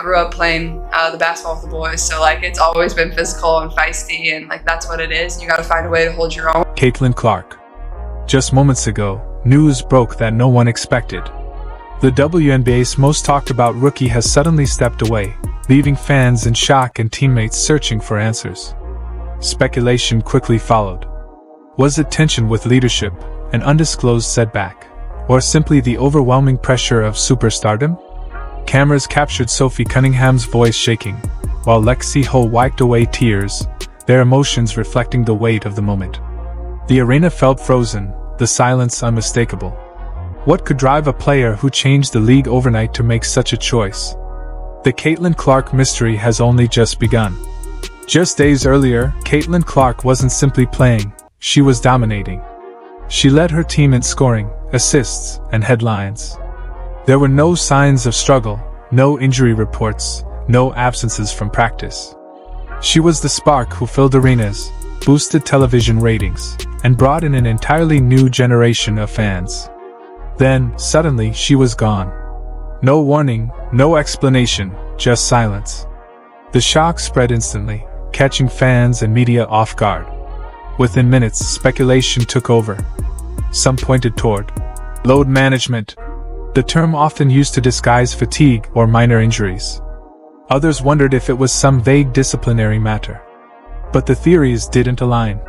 grew up playing the basketball with the boys, so like it's always been physical and feisty, and like that's what it is. You got to find a way to hold your own. Caitlin Clark. Just moments ago, news broke that no one expected. The WNBA's most talked about rookie has suddenly stepped away, leaving fans in shock and teammates searching for answers. Speculation quickly followed. Was it tension with leadership, an undisclosed setback, or simply the overwhelming pressure of superstardom? Cameras captured Sophie Cunningham's voice shaking, while Lexie Hull wiped away tears, their emotions reflecting the weight of the moment. The arena felt frozen, the silence unmistakable. What could drive a player who changed the league overnight to make such a choice? The Caitlin Clark mystery has only just begun. Just days earlier, Caitlin Clark wasn't simply playing, she was dominating. She led her team in scoring, assists, and headlines. There were no signs of struggle, no injury reports, no absences from practice. She was the spark who filled arenas, boosted television ratings, and brought in an entirely new generation of fans. Then, suddenly, she was gone. No warning, no explanation, just silence. The shock spread instantly, catching fans and media off guard. Within minutes, speculation took over. Some pointed toward load management, the term often used to disguise fatigue or minor injuries. Others wondered if it was some vague disciplinary matter. But the theories didn't align.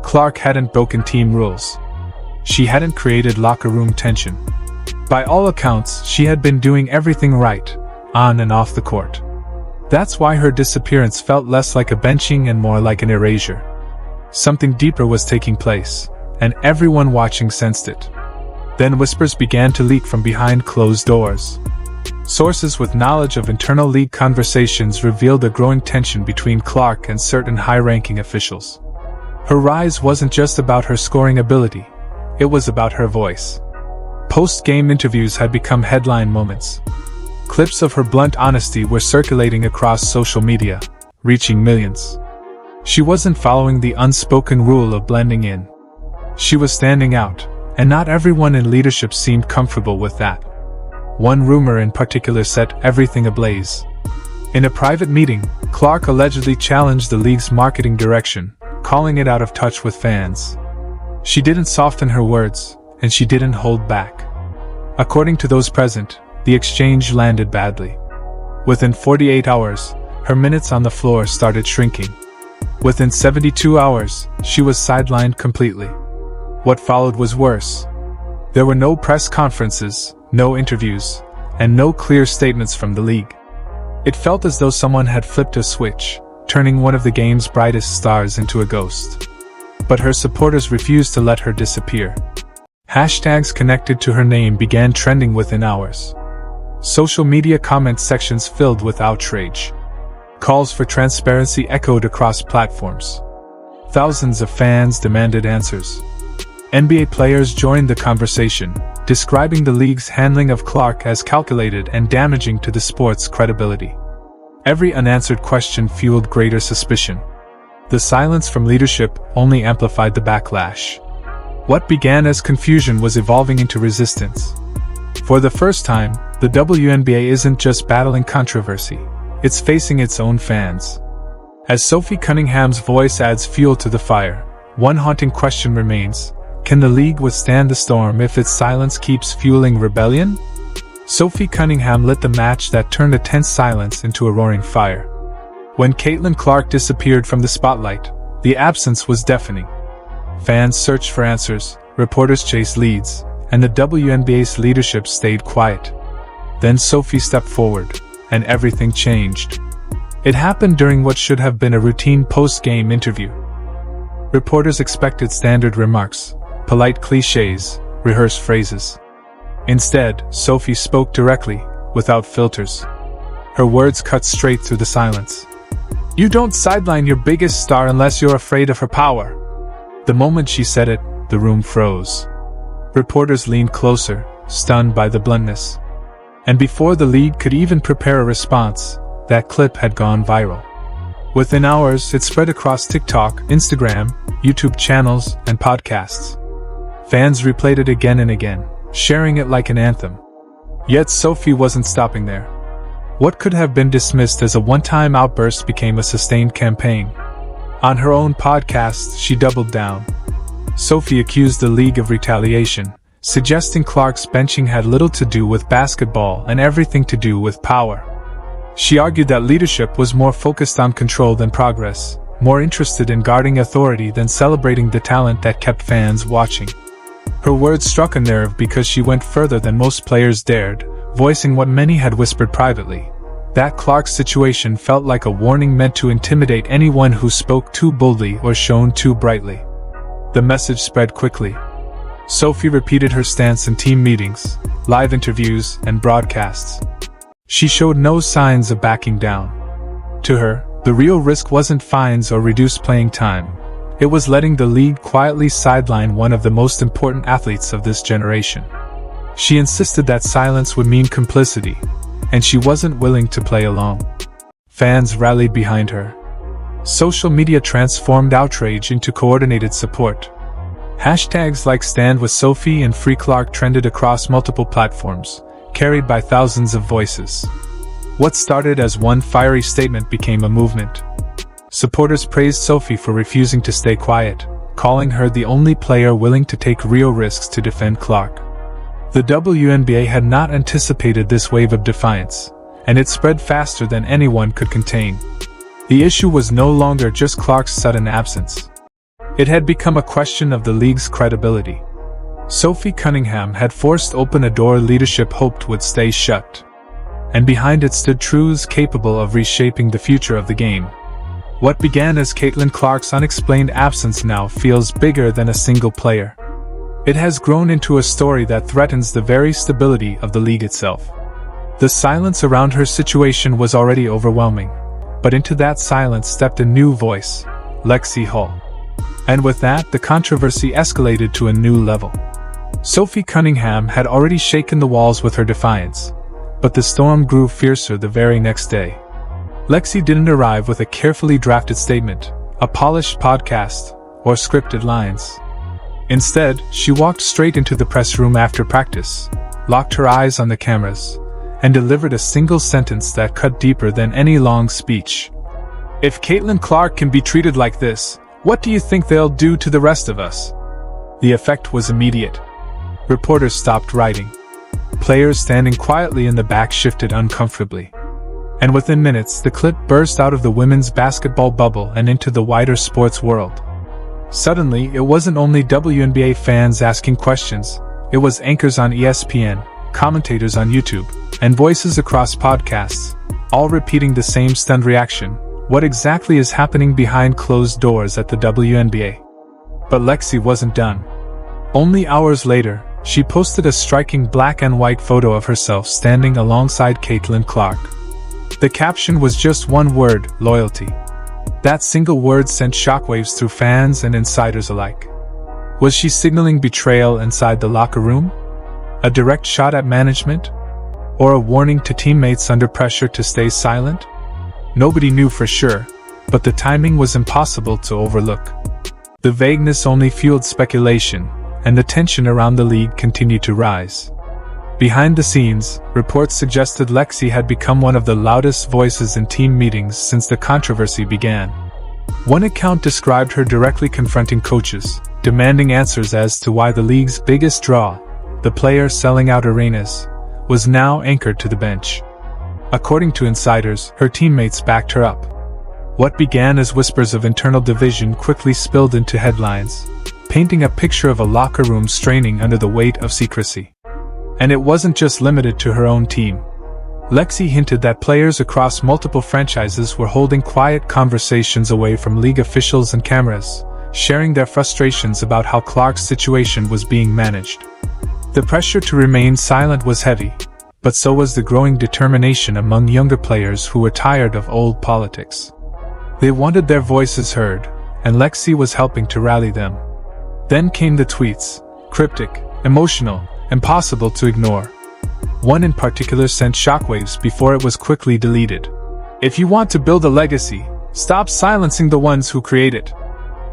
Clark hadn't broken team rules. She hadn't created locker room tension. By all accounts, she had been doing everything right, on and off the court. That's why her disappearance felt less like a benching and more like an erasure. Something deeper was taking place, and everyone watching sensed it. Then whispers began to leak from behind closed doors. Sources with knowledge of internal league conversations revealed a growing tension between Clark and certain high-ranking officials. Her rise wasn't just about her scoring ability, it was about her voice. Post-game interviews had become headline moments. Clips of her blunt honesty were circulating across social media, reaching millions. She wasn't following the unspoken rule of blending in. She was standing out, and not everyone in leadership seemed comfortable with that. One rumor in particular set everything ablaze. In a private meeting, Clark allegedly challenged the league's marketing direction, calling it out of touch with fans. She didn't soften her words, and she didn't hold back. According to those present, the exchange landed badly. Within 48 hours, her minutes on the floor started shrinking. Within 72 hours, she was sidelined completely. What followed was worse. There were no press conferences, no interviews, and no clear statements from the league. It felt as though someone had flipped a switch, turning one of the game's brightest stars into a ghost. But her supporters refused to let her disappear. Hashtags connected to her name began trending within hours. Social media comment sections filled with outrage. Calls for transparency echoed across platforms. Thousands of fans demanded answers. NBA players joined the conversation, describing the league's handling of Clark as calculated and damaging to the sport's credibility. Every unanswered question fueled greater suspicion. The silence from leadership only amplified the backlash. What began as confusion was evolving into resistance. For the first time, the WNBA isn't just battling controversy, it's facing its own fans. As Sophie Cunningham's voice adds fuel to the fire, one haunting question remains: can the league withstand the storm if its silence keeps fueling rebellion? Sophie Cunningham lit the match that turned a tense silence into a roaring fire. When Caitlin Clark disappeared from the spotlight, the absence was deafening. Fans searched for answers, reporters chased leads, and the WNBA's leadership stayed quiet. Then Sophie stepped forward, and everything changed. It happened during what should have been a routine post-game interview. Reporters expected standard remarks, polite cliches, rehearsed phrases. Instead, Sophie spoke directly, without filters. Her words cut straight through the silence. "You don't sideline your biggest star unless you're afraid of her power." The moment she said it, the room froze. Reporters leaned closer, stunned by the bluntness. And before the league could even prepare a response, that clip had gone viral. Within hours, it spread across TikTok, Instagram, YouTube channels, and podcasts. Fans replayed it again and again, sharing it like an anthem. Yet Sophie wasn't stopping there. What could have been dismissed as a one-time outburst became a sustained campaign. On her own podcast, she doubled down. Sophie accused the league of retaliation, suggesting Clark's benching had little to do with basketball and everything to do with power. She argued that leadership was more focused on control than progress, more interested in guarding authority than celebrating the talent that kept fans watching. Her words struck a nerve because she went further than most players dared, voicing what many had whispered privately: that Clark's situation felt like a warning meant to intimidate anyone who spoke too boldly or shone too brightly. The message spread quickly. Sophie repeated her stance in team meetings, live interviews, and broadcasts. She showed no signs of backing down. To her, the real risk wasn't fines or reduced playing time. It was letting the league quietly sideline one of the most important athletes of this generation. She insisted that silence would mean complicity, and she wasn't willing to play along. Fans rallied behind her. Social media transformed outrage into coordinated support. Hashtags like Stand with Sophie and Free Clark trended across multiple platforms, carried by thousands of voices. What started as one fiery statement became a movement. Supporters praised Sophie for refusing to stay quiet, calling her the only player willing to take real risks to defend Clark. The WNBA had not anticipated this wave of defiance, and it spread faster than anyone could contain. The issue was no longer just Clark's sudden absence. It had become a question of the league's credibility. Sophie Cunningham had forced open a door leadership hoped would stay shut. And behind it stood truths capable of reshaping the future of the game. What began as Caitlin Clark's unexplained absence now feels bigger than a single player. It has grown into a story that threatens the very stability of the league itself. The silence around her situation was already overwhelming, but into that silence stepped a new voice, Lexie Hull. And with that, the controversy escalated to a new level. Sophie Cunningham had already shaken the walls with her defiance, but the storm grew fiercer the very next day. Lexie didn't arrive with a carefully drafted statement, a polished podcast, or scripted lines. Instead, she walked straight into the press room after practice, locked her eyes on the cameras, and delivered a single sentence that cut deeper than any long speech. "If Caitlin Clark can be treated like this, what do you think they'll do to the rest of us?" The effect was immediate. Reporters stopped writing. Players standing quietly in the back shifted uncomfortably. And within minutes, the clip burst out of the women's basketball bubble and into the wider sports world. Suddenly, it wasn't only WNBA fans asking questions, it was anchors on ESPN, commentators on YouTube, and voices across podcasts, all repeating the same stunned reaction: what exactly is happening behind closed doors at the WNBA? But Lexie wasn't done. Only hours later, she posted a striking black and white photo of herself standing alongside Caitlin Clark. The caption was just one word: loyalty. That single word sent shockwaves through fans and insiders alike. Was she signaling betrayal inside the locker room? A direct shot at management? Or a warning to teammates under pressure to stay silent? Nobody knew for sure, but the timing was impossible to overlook. The vagueness only fueled speculation, and the tension around the league continued to rise. Behind the scenes, reports suggested Lexie had become one of the loudest voices in team meetings since the controversy began. One account described her directly confronting coaches, demanding answers as to why the league's biggest draw, the player selling out arenas, was now anchored to the bench. According to insiders, her teammates backed her up. What began as whispers of internal division quickly spilled into headlines, painting a picture of a locker room straining under the weight of secrecy. And it wasn't just limited to her own team. Lexie hinted that players across multiple franchises were holding quiet conversations away from league officials and cameras, sharing their frustrations about how Clark's situation was being managed. The pressure to remain silent was heavy, but so was the growing determination among younger players who were tired of old politics. They wanted their voices heard, and Lexie was helping to rally them. Then came the tweets, cryptic, emotional, impossible to ignore. One in particular sent shockwaves before it was quickly deleted. "If you want to build a legacy, stop silencing the ones who create it."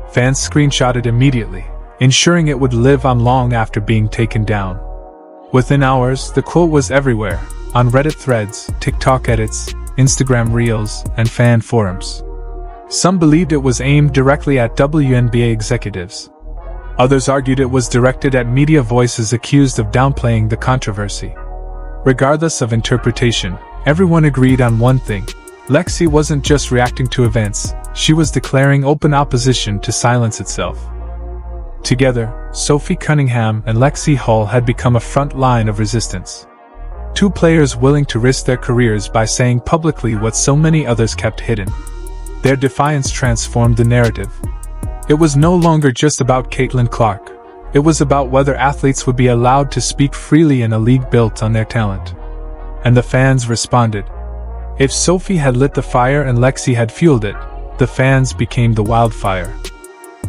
Fans screenshotted immediately, ensuring it would live on long after being taken down. Within hours, the quote was everywhere, on Reddit threads, TikTok edits, Instagram reels, and fan forums. Some believed it was aimed directly at WNBA executives. Others argued it was directed at media voices accused of downplaying the controversy. Regardless of interpretation, everyone agreed on one thing. Lexie wasn't just reacting to events, she was declaring open opposition to silence itself. Together, Sophie Cunningham and Lexie Hull had become a front line of resistance. Two players willing to risk their careers by saying publicly what so many others kept hidden. Their defiance transformed the narrative. It was no longer just about Caitlin Clark. It was about whether athletes would be allowed to speak freely in a league built on their talent. And the fans responded. If Sophie had lit the fire and Lexie had fueled it, the fans became the wildfire.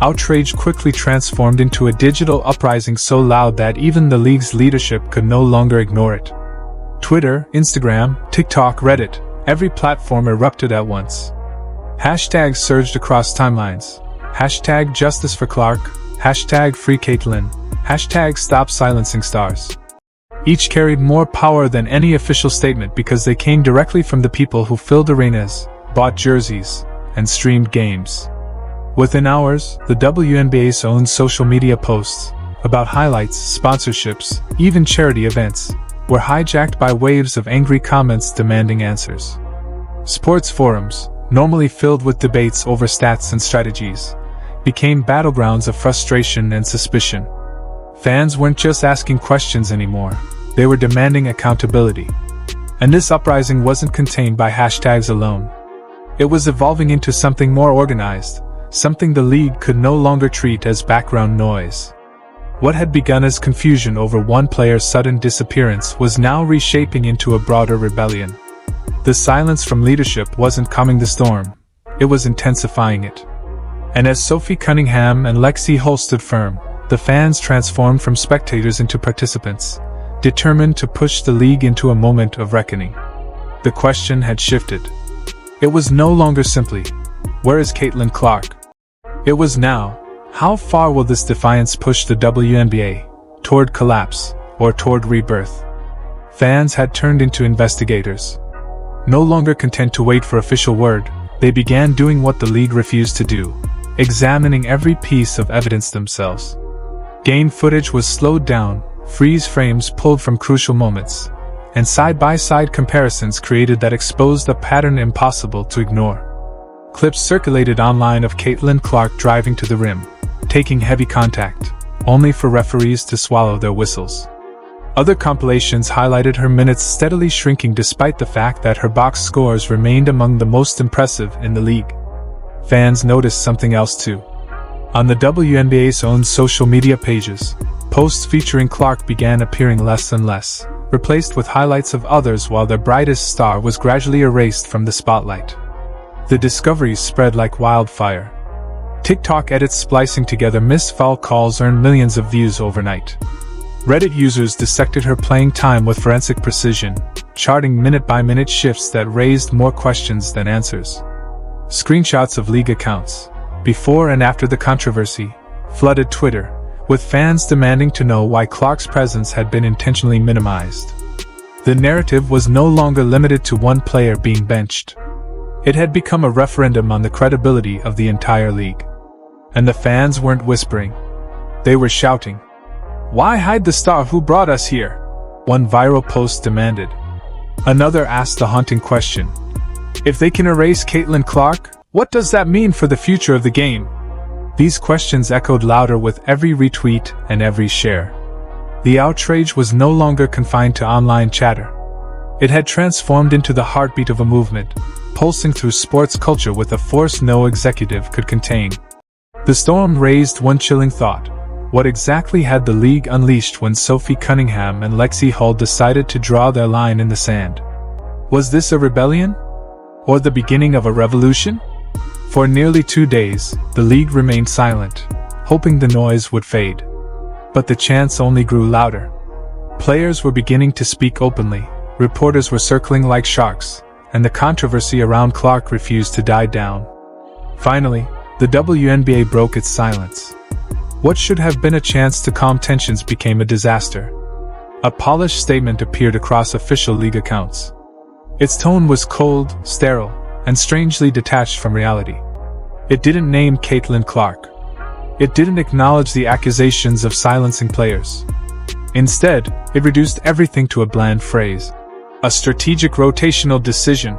Outrage quickly transformed into a digital uprising so loud that even the league's leadership could no longer ignore it. Twitter, Instagram, TikTok, Reddit, every platform erupted at once. Hashtags surged across timelines. Hashtag Justice for Clark, hashtag Free Caitlin, hashtag Stop Silencing Stars. Each carried more power than any official statement because they came directly from the people who filled arenas, bought jerseys, and streamed games. Within hours, the WNBA's own social media posts about highlights, sponsorships, even charity events were hijacked by waves of angry comments demanding answers. Sports forums, normally filled with debates over stats and strategies, became battlegrounds of frustration and suspicion. Fans weren't just asking questions anymore, they were demanding accountability. And this uprising wasn't contained by hashtags alone. It was evolving into something more organized, something the league could no longer treat as background noise. What had begun as confusion over one player's sudden disappearance was now reshaping into a broader rebellion. The silence from leadership wasn't calming the storm, it was intensifying it. And as Sophie Cunningham and Lexie Hull stood firm, the fans transformed from spectators into participants, determined to push the league into a moment of reckoning. The question had shifted. It was no longer simply, where is Caitlin Clark? It was now, how far will this defiance push the WNBA, toward collapse, or toward rebirth? Fans had turned into investigators. No longer content to wait for official word, they began doing what the league refused to do, examining every piece of evidence themselves. Game footage was slowed down, freeze frames pulled from crucial moments, and side-by-side comparisons created that exposed a pattern impossible to ignore. Clips circulated online of Caitlin Clark driving to the rim, taking heavy contact, only for referees to swallow their whistles. Other compilations highlighted her minutes steadily shrinking despite the fact that her box scores remained among the most impressive in the league. Fans noticed something else too. On the WNBA's own social media pages, posts featuring Clark began appearing less and less, replaced with highlights of others while their brightest star was gradually erased from the spotlight. The discoveries spread like wildfire. TikTok edits splicing together missed foul calls earned millions of views overnight. Reddit users dissected her playing time with forensic precision, charting minute-by-minute shifts that raised more questions than answers. Screenshots of league accounts, before and after the controversy, flooded Twitter, with fans demanding to know why Clark's presence had been intentionally minimized. The narrative was no longer limited to one player being benched. It had become a referendum on the credibility of the entire league. And the fans weren't whispering. They were shouting. "Why hide the star who brought us here?" one viral post demanded. Another asked the haunting question. If they can erase Caitlin Clark, what does that mean for the future of the game? These questions echoed louder with every retweet and every share. The outrage was no longer confined to online chatter. It had transformed into the heartbeat of a movement, pulsing through sports culture with a force no executive could contain. The storm raised one chilling thought. What exactly had the league unleashed when Sophie Cunningham and Lexie Hull decided to draw their line in the sand? Was this a rebellion? Or the beginning of a revolution? For nearly 2 days, the league remained silent, hoping the noise would fade. But the chants only grew louder. Players were beginning to speak openly, reporters were circling like sharks, and the controversy around Clark refused to die down. Finally, the WNBA broke its silence. What should have been a chance to calm tensions became a disaster. A polished statement appeared across official league accounts. Its tone was cold, sterile, and strangely detached from reality. It didn't name Caitlin Clark. It didn't acknowledge the accusations of silencing players. Instead, it reduced everything to a bland phrase. A strategic rotational decision.